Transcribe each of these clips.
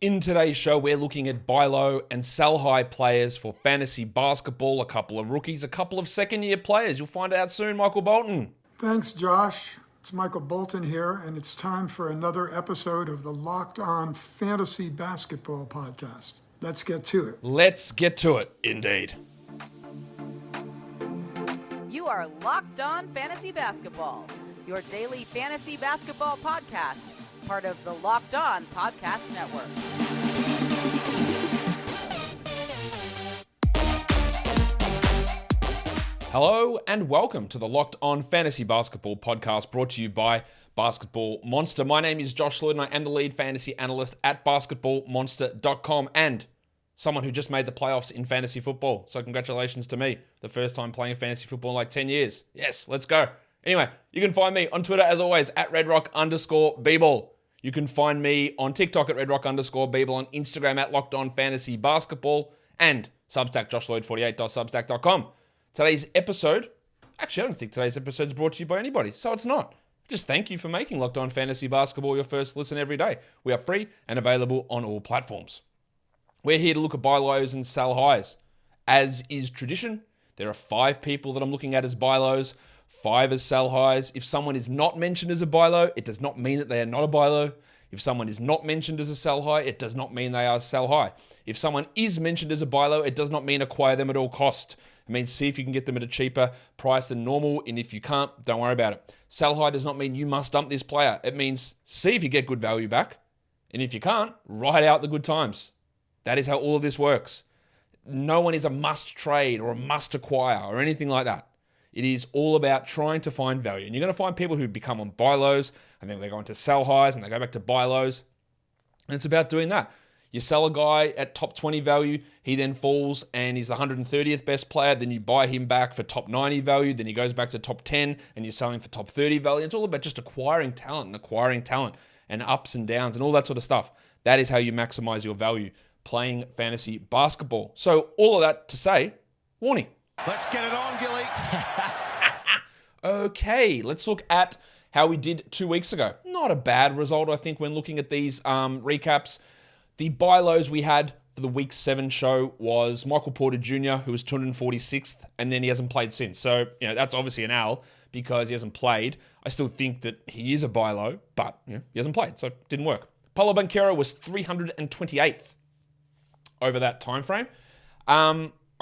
In today's show, we're looking at buy low and sell high players for fantasy basketball, a couple of rookies, a couple of second-year players. You'll find out soon, Michael Bolton. Thanks, Josh. It's Michael Bolton here, and it's time for another episode of the Locked On Fantasy Basketball Podcast. Let's get to it. Let's get to it, indeed. You are Locked On Fantasy Basketball, your daily fantasy basketball podcast, part of the Locked On Podcast Network. Hello and welcome to the Locked On Fantasy Basketball Podcast, brought to you by Basketball Monster. My name is Josh Lloyd and I am the lead fantasy analyst at basketballmonster.com and someone who just made the playoffs in fantasy football. So congratulations to me. The first time playing fantasy football in like 10 years. Yes, let's go. Anyway, you can find me on Twitter as always at redrock_bball. You can find me on TikTok at redrock_bball, on Instagram at Locked On Fantasy Basketball, and Substack joshloyd48.substack.com. Today's episode, actually I don't think today's episode is brought to you by anybody, so it's not. Just thank you for making Locked On Fantasy Basketball your first listen every day. We are free and available on all platforms. We're here to look at buy lows and sell highs. As is tradition, there are 5 people that I'm looking at as buy lows, 5 as sell highs. If someone is not mentioned as a buy low, it does not mean that they are not a buy low. If someone is not mentioned as a sell high, it does not mean they are a sell high. If someone is mentioned as a buy low, it does not mean acquire them at all cost. It means see if you can get them at a cheaper price than normal, and if you can't, don't worry about it. Sell high does not mean you must dump this player. It means see if you get good value back, and if you can't, ride out the good times. That is how all of this works. No one is a must trade or a must acquire or anything like that. It is all about trying to find value. And you're going to find people who become on buy lows, and then they go into sell highs, and they go back to buy lows. And it's about doing that. You sell a guy at top 20 value, he then falls and he's the 130th best player, then you buy him back for top 90 value, then he goes back to top 10 and you're selling for top 30 value. It's all about just acquiring talent and ups and downs and all that sort of stuff. That is how you maximize your value playing fantasy basketball. So all of that to say, warning. Let's get it on, Gilly. Okay, let's look at how we did 2 weeks ago. Not a bad result, I think, when looking at these recaps. The buy lows we had for the Week 7 show was Michael Porter Jr., who was 246th, and then he hasn't played since. So, that's obviously an L because he hasn't played. I still think that he is a buy low, but he hasn't played, so it didn't work. Paulo Banchero was 328th over that time frame.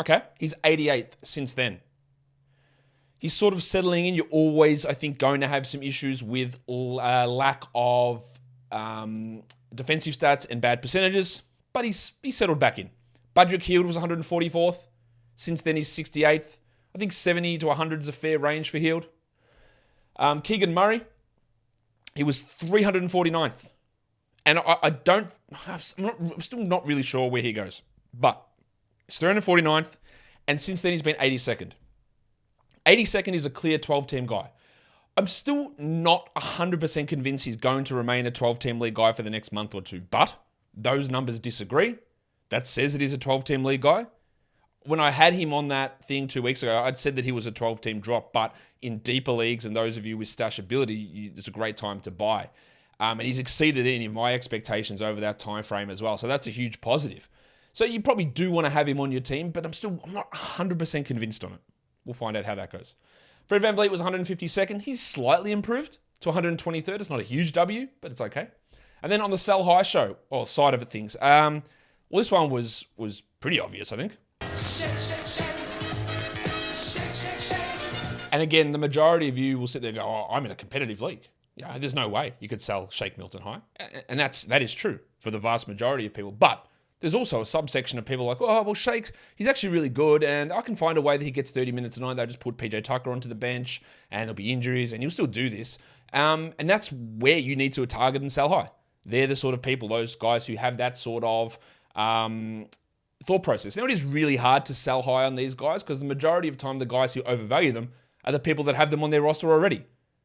Okay, he's 88th since then. He's sort of settling in. You're always, I think, going to have some issues with lack of defensive stats and bad percentages, but he's settled back in. Budrick Hield was 144th. Since then, he's 68th. I think 70 to 100 is a fair range for Hield. Keegan Murray, he was 349th. And I'm still not really sure where he goes, but he's 349th, and since then, he's been 82nd. 82nd is a clear 12-team guy. I'm still not 100% convinced he's going to remain a 12-team league guy for the next month or two, but those numbers disagree. That says that he's a 12-team league guy. When I had him on that thing 2 weeks ago, I'd said that he was a 12-team drop, but in deeper leagues and those of you with stash ability, it's a great time to buy. And he's exceeded any of my expectations over that time frame as well, so that's a huge positive. So you probably do want to have him on your team, but I'm not 100% convinced on it. We'll find out how that goes. Fred VanVleet was 152nd. He's slightly improved to 123rd. It's not a huge W, but it's okay. And then on the sell high show, or side of it things, well, this one was pretty obvious, I think. And again, the majority of you will sit there and go, oh, I'm in a competitive league. Yeah, there's no way you could sell Shake Milton high. And that is true for the vast majority of people. But there's also a subsection of people like, oh, well, Shake, he's actually really good, and I can find a way that he gets 30 minutes a night. They'll just put PJ Tucker onto the bench, and there'll be injuries, and he'll still do this. And that's where you need to target and sell high. They're the sort of people, those guys who have that sort of thought process. Now, it is really hard to sell high on these guys because the majority of the time, the guys who overvalue them are the people that have them on their roster already.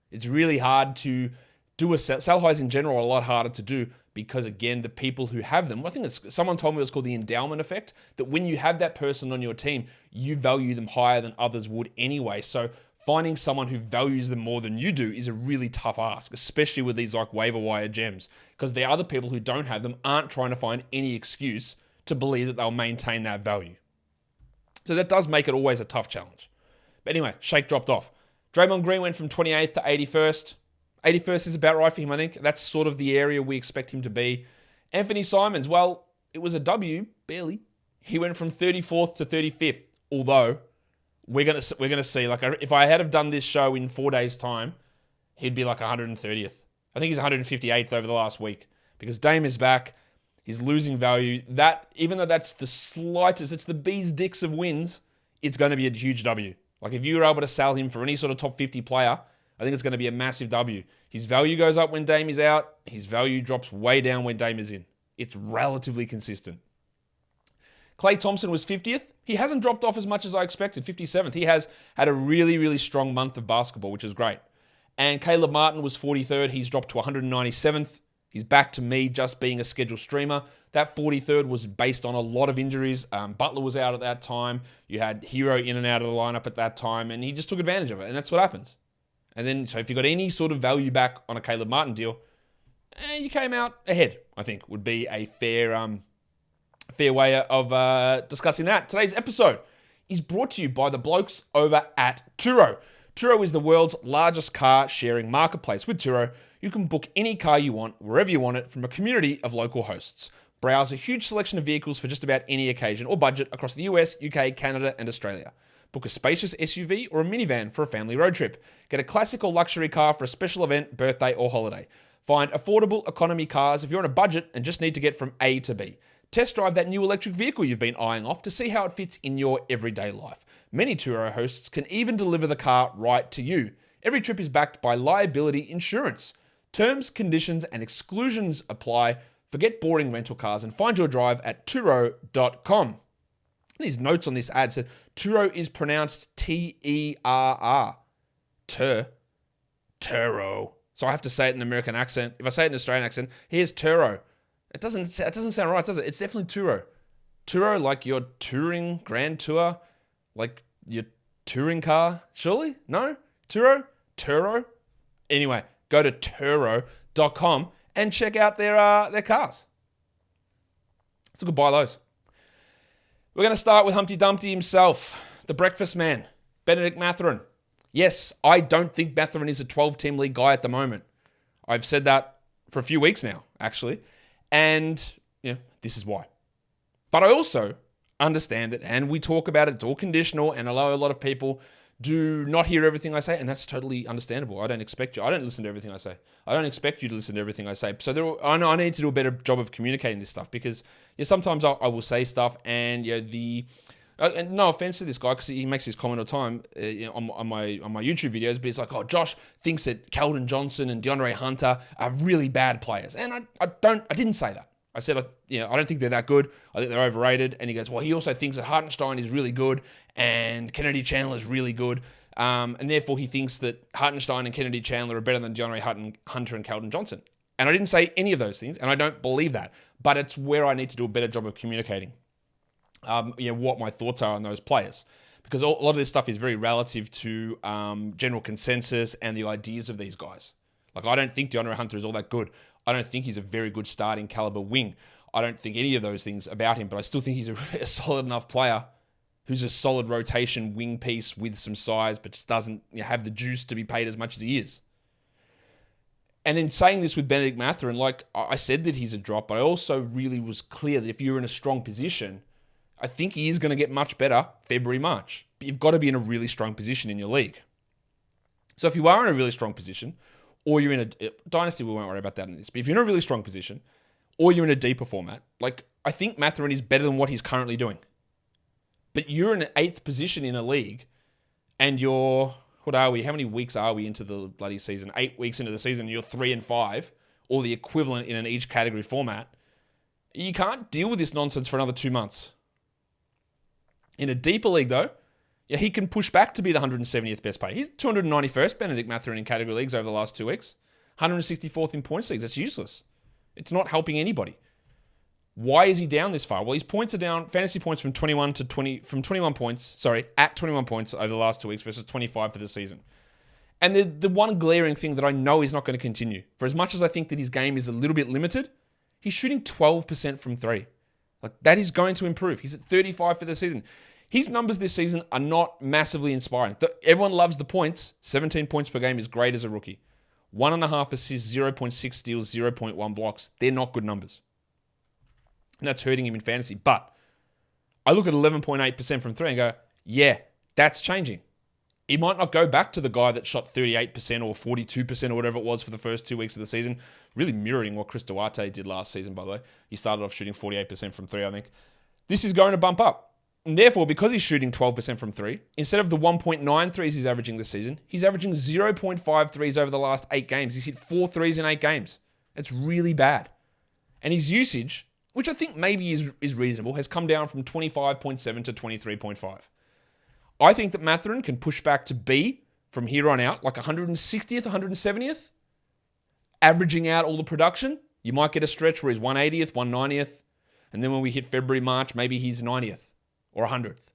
It's really hard to do sell highs in general are a lot harder to do because, again, the people who have them, I think someone told me it was called the endowment effect, that when you have that person on your team, you value them higher than others would anyway. So finding someone who values them more than you do is a really tough ask, especially with these like waiver wire gems, because the other people who don't have them aren't trying to find any excuse to believe that they'll maintain that value. So that does make it always a tough challenge. But anyway, Shake dropped off. Draymond Green went from 28th to 81st. 81st is about right for him, I think. That's sort of the area we expect him to be. Anthony Simons, well, it was a W, barely. He went from 34th to 35th, although we're gonna see, like, if I had have done this show in 4 days' time, he'd be like 130th. I think he's 158th over the last week because Dame is back. He's losing value. That, even though that's the slightest, it's the bee's dicks of wins, it's going to be a huge W. Like, if you were able to sell him for any sort of top 50 player, I think it's going to be a massive W. His value goes up when Dame is out. His value drops way down when Dame is in. It's relatively consistent. Klay Thompson was 50th. He hasn't dropped off as much as I expected, 57th. He has had a really, really strong month of basketball, which is great. And Caleb Martin was 43rd. He's dropped to 197th. He's back to me just being a scheduled streamer. That 43rd was based on a lot of injuries. Butler was out at that time. You had Hero in and out of the lineup at that time, and he just took advantage of it, and that's what happens. And then, so if you got any sort of value back on a Caleb Martin deal, you came out ahead, I think, would be a fair way of discussing that. Today's episode is brought to you by the blokes over at Turo. Turo is the world's largest car sharing marketplace. With Turo, you can book any car you want, wherever you want it, from a community of local hosts. Browse a huge selection of vehicles for just about any occasion or budget across the US, UK, Canada, and Australia. Book a spacious SUV or a minivan for a family road trip. Get a classic or luxury car for a special event, birthday, or holiday. Find affordable economy cars if you're on a budget and just need to get from A to B. Test drive that new electric vehicle you've been eyeing off to see how it fits in your everyday life. Many Turo hosts can even deliver the car right to you. Every trip is backed by liability insurance. Terms, conditions, and exclusions apply. Forget boring rental cars and find your drive at Turo.com. These notes on this ad said Turo is pronounced T-E-R-R. Turo. So I have to say it in an American accent. If I say it in an Australian accent, here's Turo. It doesn't sound right, does it? It's definitely Turo. Turo, like your touring grand tour, like your touring car, surely? No? Turo? Anyway, go to Turo.com and check out their cars. So go buy those. We're going to start with Humpty Dumpty himself, the breakfast man, Benedict Mathurin. Yes, I don't think Mathurin is a 12-team league guy at the moment. I've said that for a few weeks now, actually. And, this is why. But I also understand it, and we talk about it, it's all conditional, and I know a lot of people do not hear everything I say, and that's totally understandable. I don't listen to everything I say. I don't expect you to listen to everything I say. So I need to do a better job of communicating this stuff, because sometimes I will say stuff, and and no offense to this guy, because he makes this comment all the time on my YouTube videos, but it's like, oh, Josh thinks that Keldon Johnson and DeAndre Hunter are really bad players, and I didn't say that. I said, I don't think they're that good. I think they're overrated. And he goes, well, he also thinks that Hartenstein is really good and Kennedy Chandler is really good, and therefore he thinks that Hartenstein and Kennedy Chandler are better than DeAndre Hunter and Keldon Johnson. And I didn't say any of those things, and I don't believe that. But it's where I need to do a better job of communicating what my thoughts are on those players. Because a lot of this stuff is very relative to general consensus and the ideas of these guys. Like, I don't think DeAndre Hunter is all that good. I don't think he's a very good starting caliber wing. I don't think any of those things about him, but I still think he's a solid enough player who's a solid rotation wing piece with some size, but just doesn't have the juice to be paid as much as he is. And then saying this with Benedict Mathurin, like I said that he's a drop, but I also really was clear that if you're in a strong position, I think he is going to get much better February, March. But you've got to be in a really strong position in your league. So if you are in a really strong position, or you're in a dynasty, we won't worry about that in this, but if you're in a really strong position, or you're in a deeper format, like I think Mathurin is better than what he's currently doing. But you're in an 8th position in a league, and what are we? How many weeks are we into the bloody season? 8 weeks into the season, you're 3-5, or the equivalent in an each category format. You can't deal with this nonsense for another 2 months. In a deeper league, though, he can push back to be the 170th best player. He's 291st, Benedict Mathurin, in category leagues over the last 2 weeks. 164th in points leagues. That's useless. It's not helping anybody. Why is he down this far? Well, his points are down, fantasy points from 21 points over the last 2 weeks versus 25 for the season. And the one glaring thing that I know is not going to continue, for as much as I think that his game is a little bit limited, he's shooting 12% from three. Like, that is going to improve. He's at 35 for the season. His numbers this season are not massively inspiring. Everyone loves the points. 17 points per game is great as a rookie. 1.5 assists, 0.6 steals, 0.1 blocks. They're not good numbers. And that's hurting him in fantasy. But I look at 11.8% from three and go, yeah, that's changing. He might not go back to the guy that shot 38% or 42% or whatever it was for the first 2 weeks of the season, really mirroring what Chris Duarte did last season, by the way. He started off shooting 48% from three, I think. This is going to bump up. And therefore, because he's shooting 12% from three, instead of the 1.9 threes he's averaging this season, he's averaging 0.5 threes over the last 8 games. He's hit 4 threes in 8 games. That's really bad. And his usage, which I think maybe is reasonable, has come down from 25.7 to 23.5. I think that Mathurin can push back to B from here on out, like 160th, 170th, averaging out all the production. You might get a stretch where he's 180th, 190th, and then when we hit February, March, maybe he's 90th or 100th.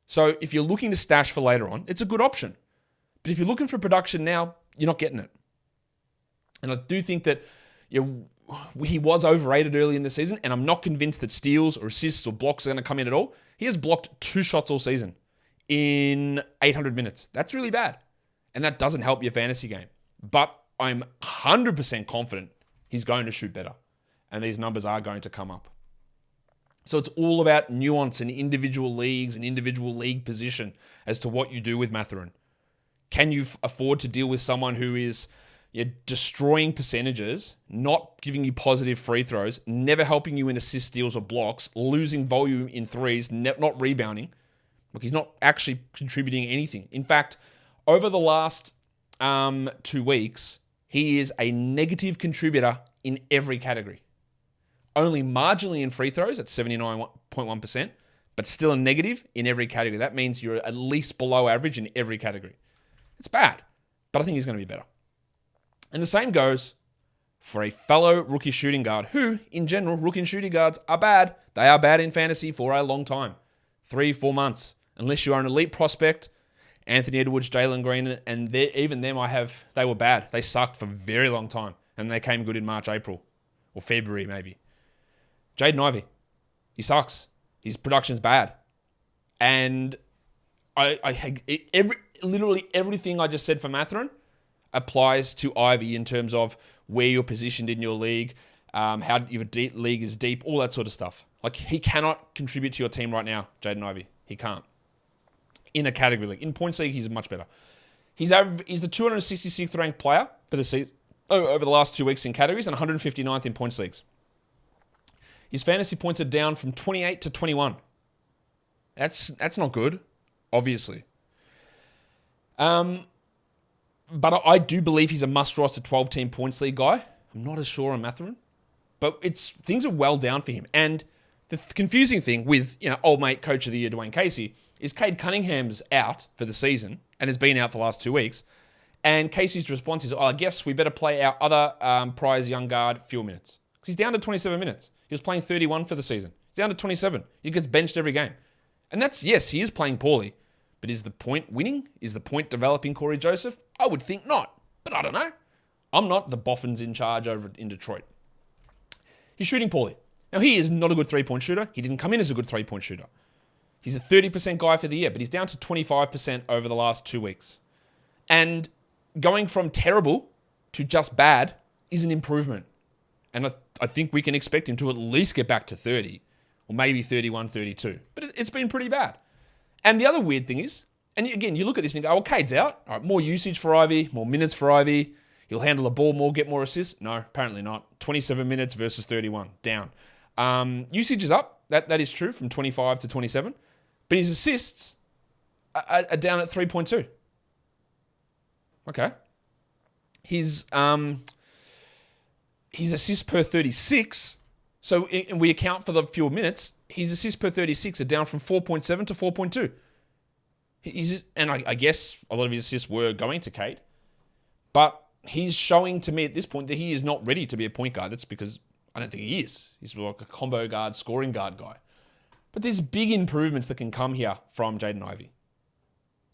So if you're looking to stash for later on, it's a good option. But if you're looking for production now, you're not getting it. And I do think that he was overrated early in the season, and I'm not convinced that steals or assists or blocks are going to come in at all. He has blocked 2 shots all season in 800 minutes. That's really bad. And that doesn't help your fantasy game. But I'm 100% confident he's going to shoot better. And these numbers are going to come up. So it's all about nuance in individual leagues and individual league position as to what you do with Mathurin. Can you afford to deal with someone who is destroying percentages, not giving you positive free throws, never helping you in assist, steals, or blocks, losing volume in threes, not rebounding? Look, he's not actually contributing anything. In fact, over the last 2 weeks, he is a negative contributor in every category. Only marginally in free throws at 79.1%, but still a negative in every category. That means you're at least below average in every category. It's bad, but I think he's going to be better. And the same goes for a fellow rookie shooting guard who, in general, rookie shooting guards are bad. They are bad in fantasy for a long time. 3-4 months. Unless you are an elite prospect, Anthony Edwards, Jalen Green, and even them they were bad. They sucked for a very long time. And they came good in March, April, or February maybe. Jaden Ivey, he sucks. His production's bad. And literally everything I just said for Mathurin applies to Ivey in terms of where you're positioned in your league, how your league is deep, all that sort of stuff. Like, he cannot contribute to your team right now, Jaden Ivey. He can't. In a category league. In points league, he's much better. He's the 266th ranked player for the season over the last 2 weeks in categories and 159th in points leagues. His fantasy points are down from 28 to 21. That's not good, obviously. But I do believe he's a must-roster 12-team points league guy. I'm not as sure on Mathurin. But things are well down for him. And the confusing thing with old mate coach of the year Dwayne Casey is Cade Cunningham's out for the season and has been out for the last 2 weeks. And Casey's response is, I guess we better play our other prize young guard fewer minutes. Because he's down to 27 minutes. He was playing 31 for the season. He's down to 27. He gets benched every game. And yes, he is playing poorly. But is the point winning? Is the point developing Corey Joseph? I would think not. But I don't know. I'm not the boffins in charge over in Detroit. He's shooting poorly. Now, he is not a good three-point shooter. He didn't come in as a good three-point shooter. He's a 30% guy for the year, but he's down to 25% over the last 2 weeks. And going from terrible to just bad is an improvement. And I think we can expect him to at least get back to 30, or maybe 31, 32. But it's been pretty bad. And the other weird thing is, and again, you look at this and you go, well, Cade's out. All right, more usage for Ivey, more minutes for Ivey. He'll handle the ball more, get more assists. No, apparently not. 27 minutes versus 31, down. Usage is up. That is true, from 25 to 27. But his assists are down at 3.2. Okay. His assists per 36, so we account for the fewer minutes, his assists per 36 are down from 4.7 to 4.2. And I guess a lot of his assists were going to Cade. But he's showing to me at this point that he is not ready to be a point guard. That's because I don't think he is. He's like a combo guard, scoring guard guy. But there's big improvements that can come here from Jaden Ivey.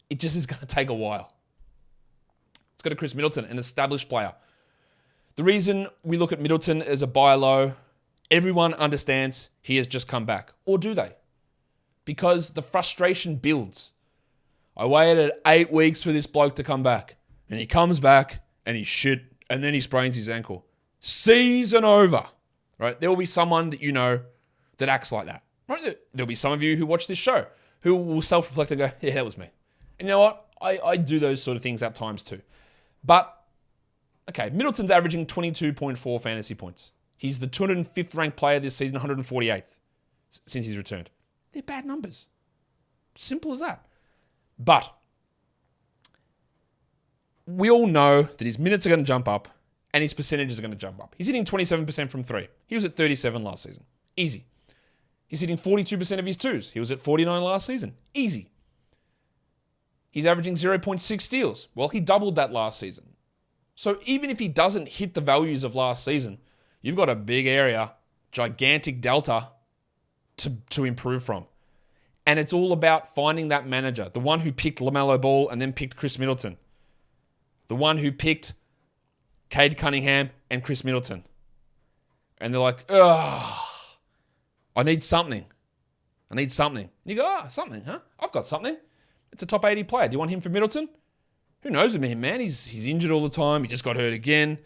It just is going to take a while. Let's go to Chris Middleton, an established player. The reason we look at Middleton as a buy low, everyone understands he has just come back. Or do they? Because the frustration builds. I waited 8 weeks for this bloke to come back. And he comes back and he's shit. And then he sprains his ankle. Season over. Right? There will be someone that you know that acts like that. Right? There'll be some of you who watch this show who will self-reflect and go, yeah, that was me. And you know what? I do those sort of things at times too. But, okay, Middleton's averaging 22.4 fantasy points. He's the 205th ranked player this season, 148th since he's returned. They're bad numbers. Simple as that. But we all know that his minutes are going to jump up and his percentages are going to jump up. He's hitting 27% from three. He was at 37 last season. Easy. He's hitting 42% of his twos. He was at 49 last season. Easy. He's averaging 0.6 steals. Well, he doubled that last season. So even if he doesn't hit the values of last season, you've got a big area, gigantic delta to improve from. And it's all about finding that manager, the one who picked LaMelo Ball and then picked Chris Middleton. The one who picked Cade Cunningham and Chris Middleton. And they're like, ugh, I need something. I need something. And you go, something, huh? I've got something. It's a top 80 player. Do you want him for Middleton? Who knows with him, man? He's injured all the time. He just got hurt again.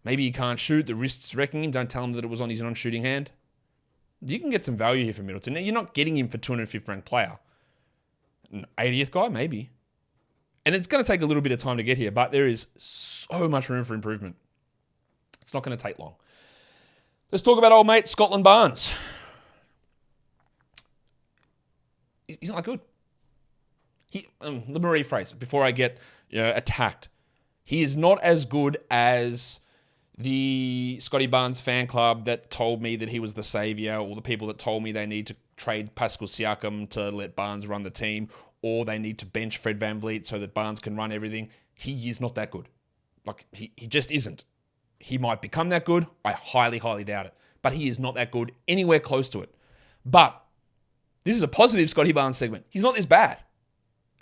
Maybe he can't shoot. The wrist's wrecking him. Don't tell him that it was on his non-shooting hand. You can get some value here for Middleton. Now, you're not getting him for 205th ranked player. An 80th guy, maybe. And it's going to take a little bit of time to get here, but there is so much room for improvement. It's not going to take long. Let's talk about old mate Scotland Barnes. He's not that good. Let me rephrase it before I get attacked. He is not as good as the Scottie Barnes fan club that told me that he was the savior, or the people that told me they need to trade Pascal Siakam to let Barnes run the team, or they need to bench Fred VanVleet so that Barnes can run everything. He is not that good. Like, he just isn't. He might become that good. I highly, highly doubt it. But he is not that good, anywhere close to it. But this is a positive Scottie Barnes segment. He's not this bad.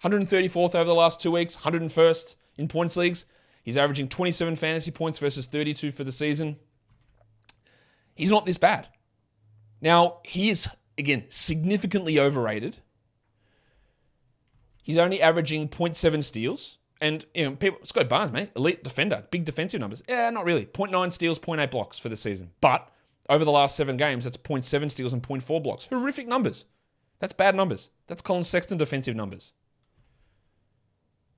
134th over the last 2 weeks, 101st in points leagues. He's averaging 27 fantasy points versus 32 for the season. He's not this bad. Now, he is, again, significantly overrated. He's only averaging 0.7 steals. And, Scottie Barnes, mate, elite defender, big defensive numbers. Yeah, not really. 0.9 steals, 0.8 blocks for the season. But over the last 7 games, that's 0.7 steals and 0.4 blocks. Horrific numbers. That's bad numbers. That's Colin Sexton defensive numbers.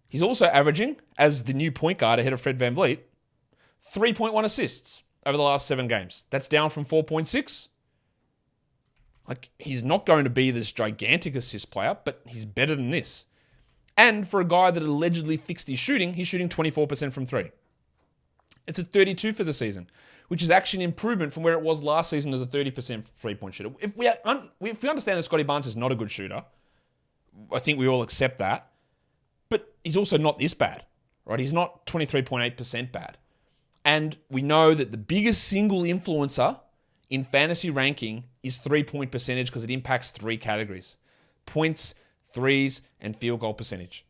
He's also averaging, as the new point guard ahead of Fred VanVleet, 3.1 assists over the last 7 games. That's down from 4.6. Like, he's not going to be this gigantic assist player, but he's better than this. And for a guy that allegedly fixed his shooting, he's shooting 24% from 3. It's at 32 for the season, which is actually an improvement from where it was last season as a 30% three-point shooter. If we understand that Scottie Barnes is not a good shooter, I think we all accept that. But he's also not this bad, right? He's not 23.8% bad. And we know that the biggest single influencer in fantasy ranking is 3-point percentage because it impacts 3 categories: points, threes, and field goal percentage.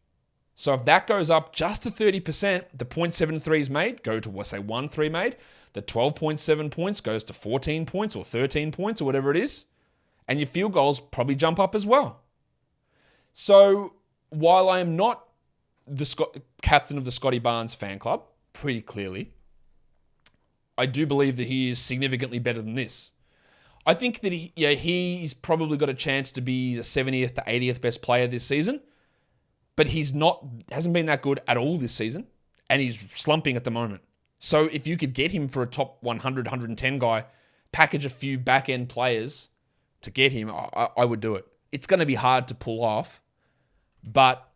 So if that goes up just to 30%, the 0.7 threes made go to, say, 1 3 made. The 12.7 points goes to 14 points or 13 points or whatever it is. And your field goals probably jump up as well. So while I am not the captain of the Scottie Barnes fan club, pretty clearly, I do believe that he is significantly better than this. I think that he's probably got a chance to be the 70th to 80th best player this season, but hasn't been that good at all this season, and he's slumping at the moment. So if you could get him for a top 100, 110 guy, package a few back-end players to get him, I would do it. It's going to be hard to pull off, but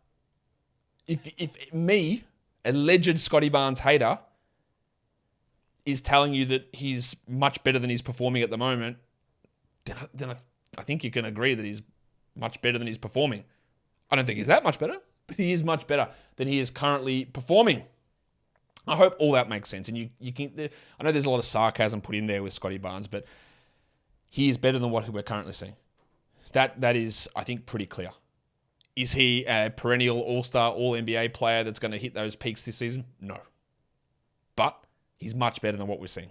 if me, alleged Scottie Barnes hater, is telling you that he's much better than he's performing at the moment, then I think you can agree that he's much better than he's performing. I don't think he's that much better, but he is much better than he is currently performing. I hope all that makes sense. And you can. I know there's a lot of sarcasm put in there with Scottie Barnes, but he is better than what we're currently seeing. That is, I think, pretty clear. Is he a perennial all-star, all-NBA player that's going to hit those peaks this season? No. But he's much better than what we're seeing.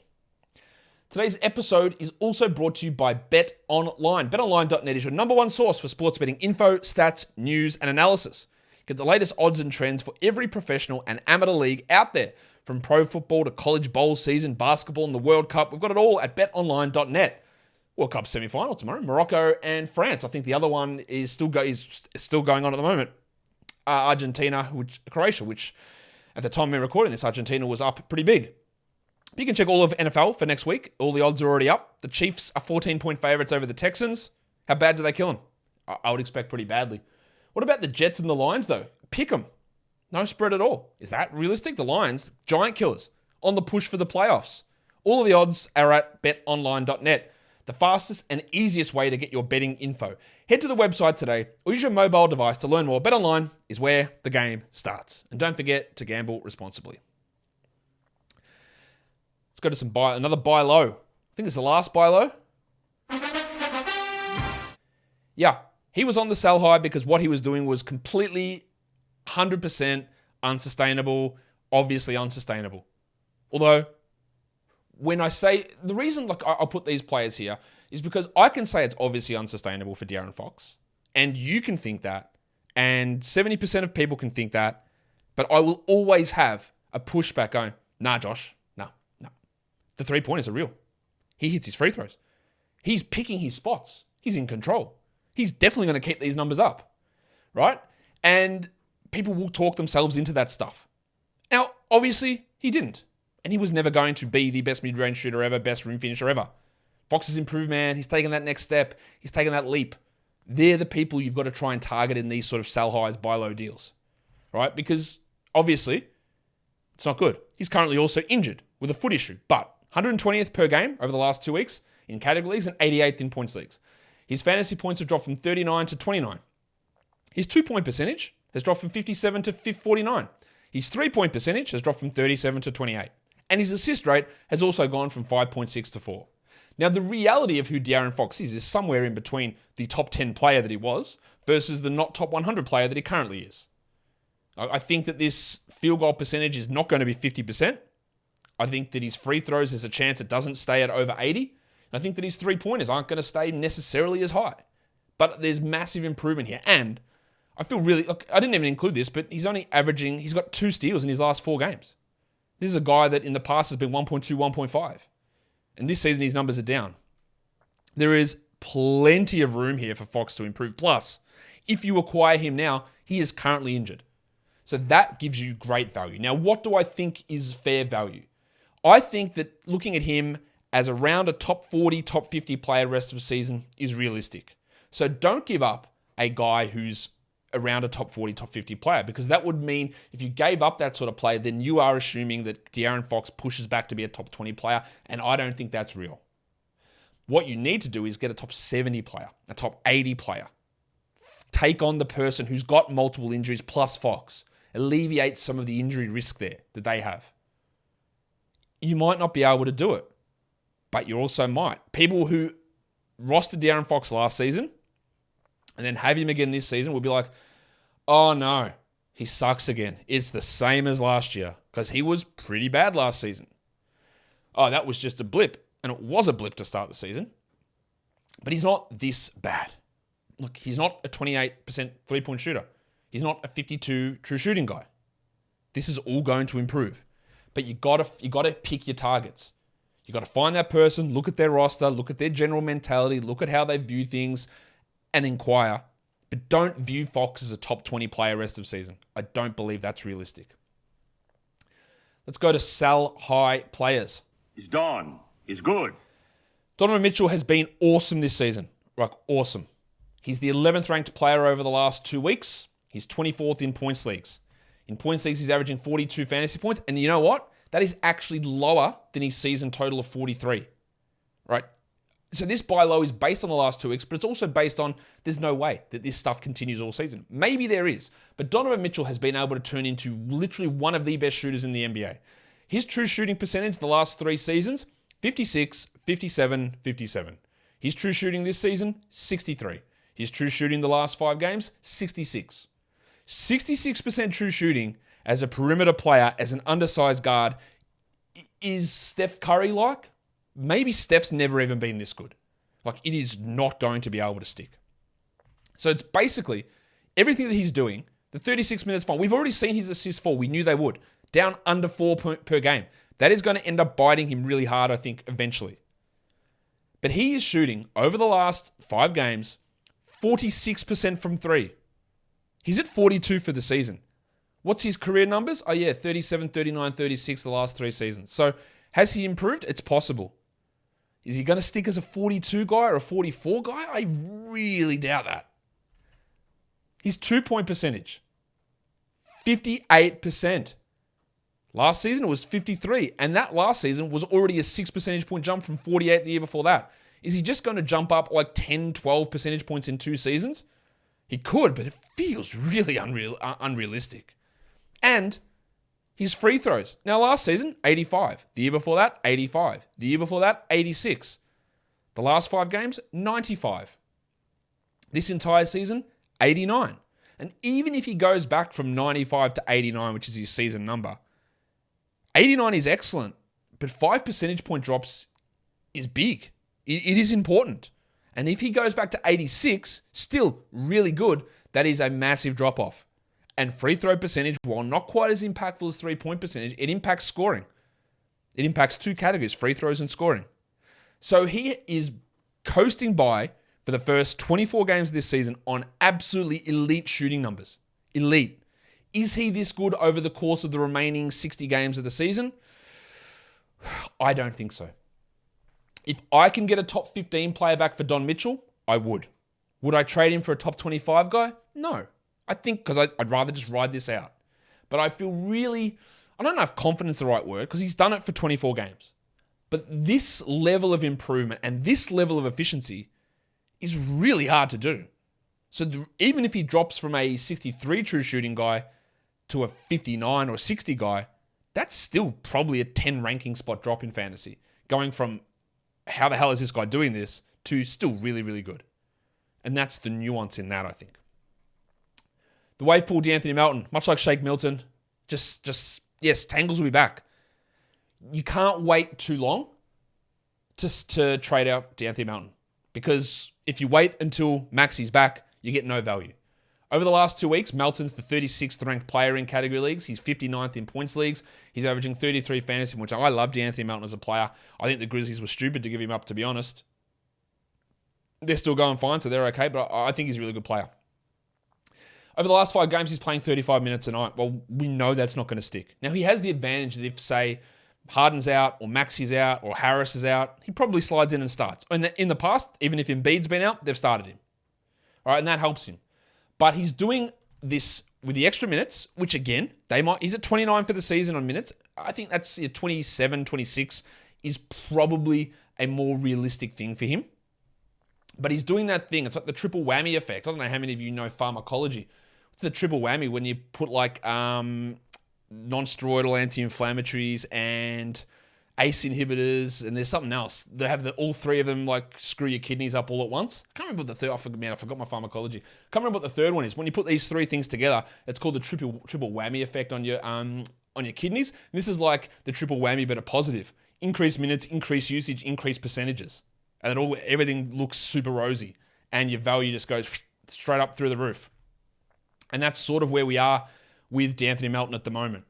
Today's episode is also brought to you by BetOnline. BetOnline.net is your number one source for sports betting info, stats, news, and analysis. Get the latest odds and trends for every professional and amateur league out there. From pro football to college bowl season, basketball, and the World Cup, we've got it all at BetOnline.net. World Cup semi-final tomorrow, Morocco and France. I think the other one is still going on at the moment. Argentina, Croatia, which at the time we're recording this, Argentina was up pretty big. You can check all of NFL for next week. All the odds are already up. The Chiefs are 14-point favorites over the Texans. How bad do they kill them? I would expect pretty badly. What about the Jets and the Lions, though? Pick them. No spread at all. Is that realistic? The Lions, giant killers, on the push for the playoffs. All of the odds are at betonline.net. The fastest and easiest way to get your betting info. Head to the website today or use your mobile device to learn more. BetOnline is where the game starts. And don't forget to gamble responsibly. Let's go to another buy low. I think it's the last buy low. Yeah, he was on the sell high because what he was doing was completely 100% unsustainable, obviously unsustainable. Although, when I say, the reason I'll put these players here is because I can say it's obviously unsustainable for De'Aaron Fox. And you can think that. And 70% of people can think that. But I will always have a pushback going, nah, Josh, no. The three-pointers are real. He hits his free throws. He's picking his spots. He's in control. He's definitely going to keep these numbers up. Right? And people will talk themselves into that stuff. Now, obviously, he didn't. And he was never going to be the best mid-range shooter ever, best rim finisher ever. Fox has improved, man. He's taken that next step. He's taken that leap. They're the people you've got to try and target in these sort of sell highs, buy low deals. Right? Because, obviously, it's not good. He's currently also injured with a foot issue. But 120th per game over the last 2 weeks in category leagues and 88th in points leagues. His fantasy points have dropped from 39 to 29. His 2-point percentage has dropped from 57 to 49. His 3-point percentage has dropped from 37 to 28. And his assist rate has also gone from 5.6 to 4. Now, the reality of who De'Aaron Fox is somewhere in between the top 10 player that he was versus the not top 100 player that he currently is. I think that this field goal percentage is not going to be 50%. I think that his free throws, there's a chance it doesn't stay at over 80. And I think that his three-pointers aren't going to stay necessarily as high. But there's massive improvement here. And I feel really, I didn't even include this, but he's got 2 steals in his last 4 games. This is a guy that in the past has been 1.2, 1.5. And this season, his numbers are down. There is plenty of room here for Fox to improve. Plus, if you acquire him now, he is currently injured. So that gives you great value. Now, what do I think is fair value? I think that looking at him as around a top 40, top 50 player rest of the season is realistic. So don't give up a guy who's around a top 40, top 50 player, because that would mean if you gave up that sort of player, then you are assuming that De'Aaron Fox pushes back to be a top 20 player, and I don't think that's real. What you need to do is get a top 70 player, a top 80 player. Take on the person who's got multiple injuries plus Fox. Alleviate some of the injury risk there that they have. You might not be able to do it, but you also might. People who rostered De'Aaron Fox last season and then have him again this season will be like, oh no, he sucks again. It's the same as last year because he was pretty bad last season. Oh, that was just a blip. And it was a blip to start the season. But he's not this bad. Look, he's not a 28% three-point shooter. He's not a 52 true shooting guy. This is all going to improve. But you gotta pick your targets. You got to find that person, look at their roster, look at their general mentality, look at how they view things, and inquire. But don't view Fox as a top 20 player rest of season. I don't believe that's realistic. Let's go to sell high players. He's done. He's good. Donovan Mitchell has been awesome this season. Like, awesome. He's the 11th ranked player over the last 2 weeks. He's 24th in points leagues. In points leagues, he's averaging 42 fantasy points. And you know what? That is actually lower than his season total of 43. Right? So this buy low is based on the last 2 weeks, but it's also based on there's no way that this stuff continues all season. Maybe there is. But Donovan Mitchell has been able to turn into literally one of the best shooters in the NBA. His true shooting percentage the last 3 seasons, 56, 57, 57. His true shooting this season, 63. His true shooting the last 5 games, 66. 66% true shooting as a perimeter player, as an undersized guard. Is Steph Curry like? Maybe Steph's never even been this good. Like, it is not going to be able to stick. So it's basically everything that he's doing. The 36 minutes fine. We've already seen his assists fall. We knew they would. Down under 4 per game. That is going to end up biting him really hard, I think, eventually. But he is shooting, over the last 5 games, 46% from 3. He's at 42 for the season. What's his career numbers? 37, 39, 36 the last 3 seasons. So has he improved? It's possible. Is he going to stick as a 42 guy or a 44 guy? I really doubt that. His 2-point percentage, 58%. Last season it was 53, and that last season was already a 6 percentage point jump from 48 the year before that. Is he just going to jump up like 10, 12 percentage points in 2 seasons? He could, but it feels really unrealistic. And his free throws. Now, last season, 85. The year before that, 85. The year before that, 86. The last 5 games, 95. This entire season, 89. And even if he goes back from 95 to 89, which is his season number, 89 is excellent, but 5 percentage point drops is big. It is important. And if he goes back to 86, still really good, that is a massive drop-off. And free throw percentage, while not quite as impactful as 3-point percentage, it impacts scoring. It impacts 2 categories, free throws and scoring. So he is coasting by for the first 24 games this season on absolutely elite shooting numbers. Elite. Is he this good over the course of the remaining 60 games of the season? I don't think so. If I can get a top 15 player back for Don Mitchell, I would. Would I trade him for a top 25 guy? No. I think because I'd rather just ride this out. But I feel really, I don't know if confidence is the right word, because he's done it for 24 games. But this level of improvement and this level of efficiency is really hard to do. So even if he drops from a 63 true shooting guy to a 59 or 60 guy, that's still probably a 10 ranking spot drop in fantasy. Going from how the hell is this guy doing this to still really, really good. And that's the nuance in that, I think. The wave pool, D'Anthony Melton, much like Shake Milton, yes, Tangles will be back. You can't wait too long to trade out D'Anthony Melton, because if you wait until Maxi's back, you get no value. Over the last 2 weeks, Melton's the 36th ranked player in category leagues. He's 59th in points leagues. He's averaging 33 fantasy, which I love D'Anthony Melton as a player. I think the Grizzlies were stupid to give him up, to be honest. They're still going fine, so they're okay, but I think he's a really good player. Over the last 5 games, he's playing 35 minutes a night. Well, we know that's not going to stick. Now, he has the advantage that if, say, Harden's out or Maxi's out or Harris is out, he probably slides in and starts. In the past, even if Embiid's been out, they've started him. All right, and that helps him. But he's doing this with the extra minutes, which again, he's at 29 for the season on minutes. I think that's 27, 26 is probably a more realistic thing for him. But he's doing that thing. It's like the triple whammy effect. I don't know how many of you know pharmacology. It's the triple whammy when you put like non-steroidal anti-inflammatories and ACE inhibitors, and there's something else. They have all 3 of them like screw your kidneys up all at once. I can't remember what the third. I forgot my pharmacology. Can't remember what the third one is. When you put these 3 things together, it's called the triple whammy effect on your kidneys. And this is like the triple whammy, but a positive. Increased minutes, increased usage, increased percentages, and everything looks super rosy, and your value just goes straight up through the roof. And that's sort of where we are with D'Anthony Melton at the moment.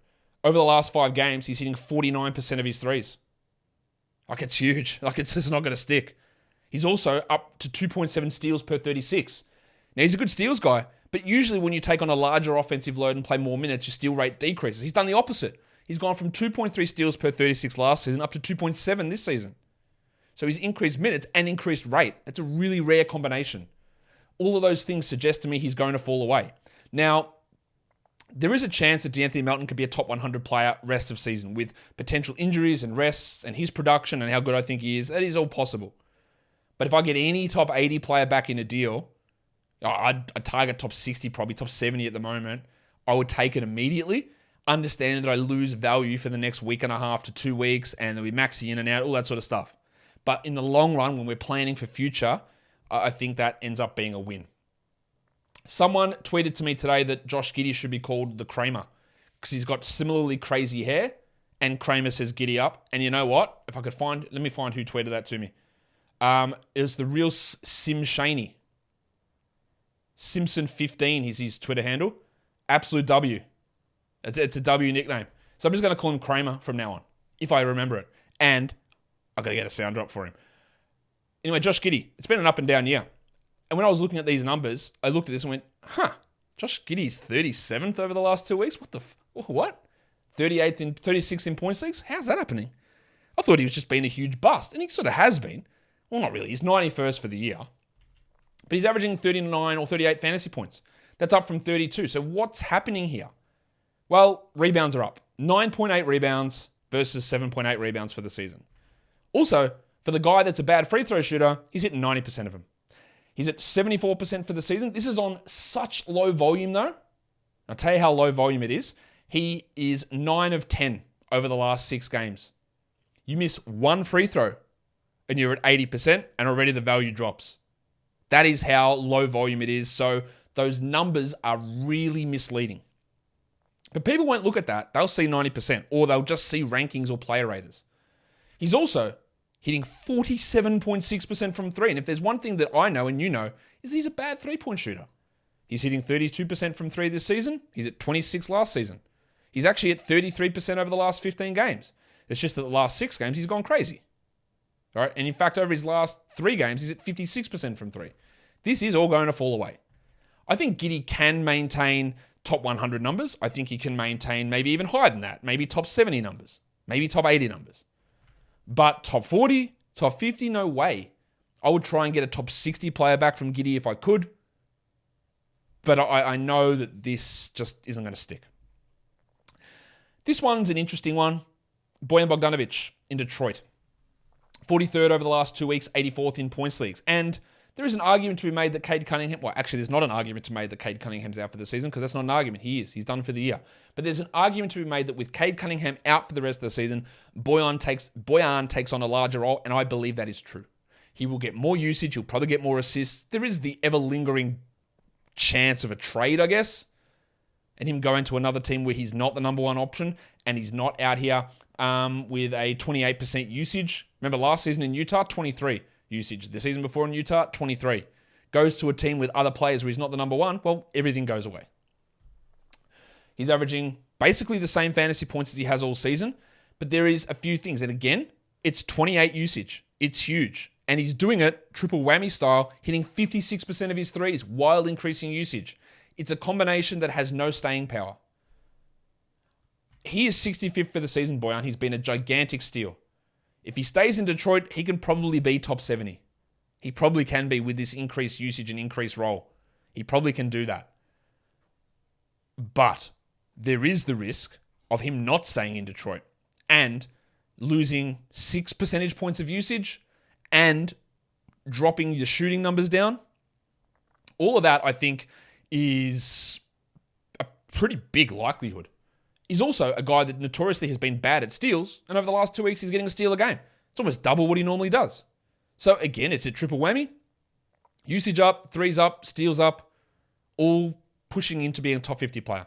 Over the last 5 games, he's hitting 49% of his threes. Like, it's huge. Like, it's just not going to stick. He's also up to 2.7 steals per 36. Now, he's a good steals guy, but usually when you take on a larger offensive load and play more minutes, your steal rate decreases. He's done the opposite. He's gone from 2.3 steals per 36 last season up to 2.7 this season. So he's increased minutes and increased rate. That's a really rare combination. All of those things suggest to me he's going to fall away. Now, there is a chance that D'Anthony Melton could be a top 100 player rest of season with potential injuries and rests and his production and how good I think he is. That is all possible. But if I get any top 80 player back in a deal, I'd target top 60, probably top 70 at the moment. I would take it immediately. understanding that I lose value for the next week and a half to 2 weeks, and there'll be maxi in and out, all that sort of stuff. But in the long run, when we're planning for future, I think that ends up being a win. Someone tweeted to me today that Josh Giddey should be called the Kramer because he's got similarly crazy hair, and Kramer says Giddey up. And you know what? If I could let me find who tweeted that to me. It was the real Sim Shaney. Simpson15 is his Twitter handle. Absolute W. It's a W nickname. So I'm just going to call him Kramer from now on, if I remember it. And I've got to get a sound drop for him. Anyway, Josh Giddey. It's been an up and down year. And when I was looking at these numbers, I looked at this and went, Josh Giddey's 37th over the last 2 weeks? What? 36th in points leagues? How's that happening? I thought he was just being a huge bust. And he sort of has been. Well, not really. He's 91st for the year. But he's averaging 39 or 38 fantasy points. That's up from 32. So what's happening here? Well, rebounds are up. 9.8 rebounds versus 7.8 rebounds for the season. Also, for the guy that's a bad free throw shooter, he's hitting 90% of them. He's at 74% for the season. This is on such low volume, though. I'll tell you how low volume it is. He is 9 of 10 over the last 6 games. You miss one free throw, and you're at 80%, and already the value drops. That is how low volume it is. So those numbers are really misleading. But people won't look at that. They'll see 90%, or they'll just see rankings or player raters. He's also hitting 47.6% from 3. And if there's one thing that I know and you know, is he's a bad 3-point shooter. He's hitting 32% from 3 this season. He's at 26 last season. He's actually at 33% over the last 15 games. It's just that the last 6 games, he's gone crazy. All right? And in fact, over his last 3 games, he's at 56% from 3. This is all going to fall away. I think Giddey can maintain top 100 numbers. I think he can maintain maybe even higher than that. Maybe top 70 numbers. Maybe top 80 numbers. But top 40, top 50, no way. I would try and get a top 60 player back from Giddey if I could. But I know that this just isn't going to stick. This one's an interesting one. Bojan Bogdanovic in Detroit. 43rd over the last 2 weeks, 84th in points leagues. And there is an argument to be made that Cade Cunningham... Well, actually, there's not an argument to be made that Cade Cunningham's out for the season because that's not an argument. He is. He's done for the year. But there's an argument to be made that with Cade Cunningham out for the rest of the season, Bojan takes on a larger role, and I believe that is true. He will get more usage. He'll probably get more assists. There is the ever-lingering chance of a trade, I guess, and him going to another team where he's not the number one option and he's not out here with a 28% usage. Remember last season in Utah, 23 usage. The season before in Utah, 23. Goes to a team with other players where he's not the number one, well, everything goes away. He's averaging basically the same fantasy points as he has all season, but there is a few things. And again, it's 28 usage. It's huge. And he's doing it triple whammy style, hitting 56% of his threes while increasing usage. It's a combination that has no staying power. He is 65th for the season, Bojan. He's been a gigantic steal. If he stays in Detroit, he can probably be top 70. He probably can be with this increased usage and increased role. He probably can do that. But there is the risk of him not staying in Detroit and losing 6 percentage points of usage and dropping your shooting numbers down. All of that, I think, is a pretty big likelihood. He's also a guy that notoriously has been bad at steals, and over the last 2 weeks, he's getting a steal a game. It's almost double what he normally does. So again, it's a triple whammy. Usage up, threes up, steals up, all pushing into being a top 50 player.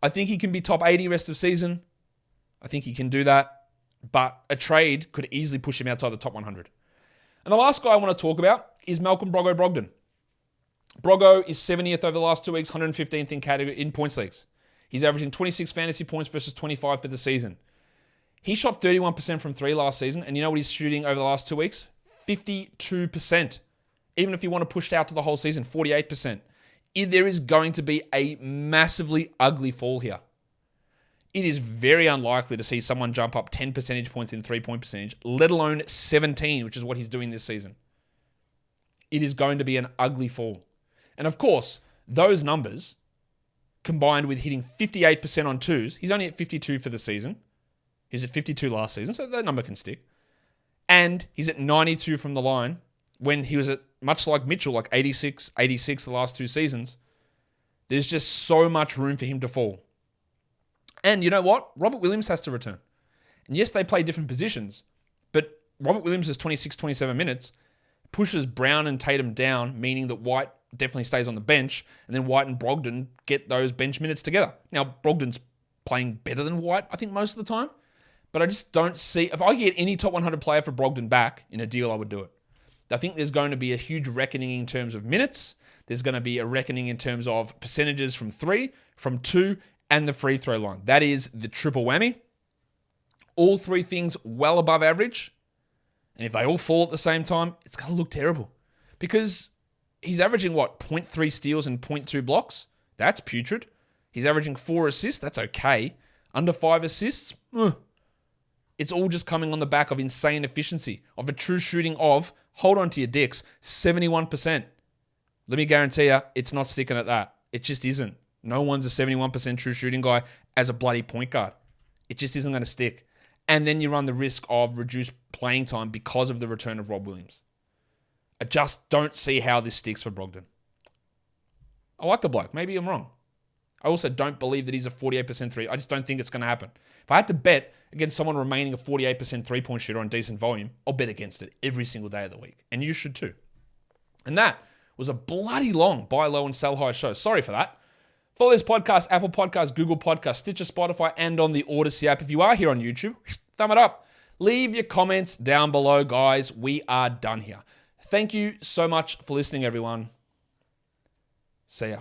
I think he can be top 80 rest of season. I think he can do that. But a trade could easily push him outside the top 100. And the last guy I want to talk about is Malcolm Brogdon. Brogo is 70th over the last 2 weeks, 115th in category in points leagues. He's averaging 26 fantasy points versus 25 for the season. He shot 31% from 3 last season, and you know what he's shooting over the last 2 weeks? 52%. Even if you want to push it out to the whole season, 48%. There is going to be a massively ugly fall here. It is very unlikely to see someone jump up 10 percentage points in 3-point percentage, let alone 17, which is what he's doing this season. It is going to be an ugly fall. And of course, those numbers, combined with hitting 58% on twos, he's only at 52 for the season. He's at 52 last season, so that number can stick. And he's at 92 from the line when he was at, much like Mitchell, like 86 the last 2 seasons. There's just so much room for him to fall. And you know what? Robert Williams has to return. And yes, they play different positions, but Robert Williams is 26, 27 minutes, pushes Brown and Tatum down, meaning that White definitely stays on the bench, and then White and Brogdon get those bench minutes together. Now, Brogdon's playing better than White, I think, most of the time, but I just don't see... If I get any top 100 player for Brogdon back in a deal, I would do it. I think there's going to be a huge reckoning in terms of minutes. There's going to be a reckoning in terms of percentages from 3, from 2, and the free throw line. That is the triple whammy. All 3 things well above average. And if they all fall at the same time, it's going to look terrible. Because he's averaging, 0.3 steals and 0.2 blocks? That's putrid. He's averaging 4 assists? That's okay. Under 5 assists? It's all just coming on the back of insane efficiency, of a true shooting of, hold on to your dicks, 71%. Let me guarantee you, it's not sticking at that. It just isn't. No one's a 71% true shooting guy as a bloody point guard. It just isn't going to stick. And then you run the risk of reduced playing time because of the return of Rob Williams. I just don't see how this sticks for Brogdon. I like the bloke. Maybe I'm wrong. I also don't believe that he's a 48% three. I just don't think it's going to happen. If I had to bet against someone remaining a 48% three-point shooter on decent volume, I'll bet against it every single day of the week. And you should too. And that was a bloody long buy low and sell high show. Sorry for that. Follow this podcast, Apple Podcasts, Google Podcasts, Stitcher, Spotify, and on the Odyssey app. If you are here on YouTube, thumb it up. Leave your comments down below, guys. We are done here. Thank you so much for listening, everyone. See ya.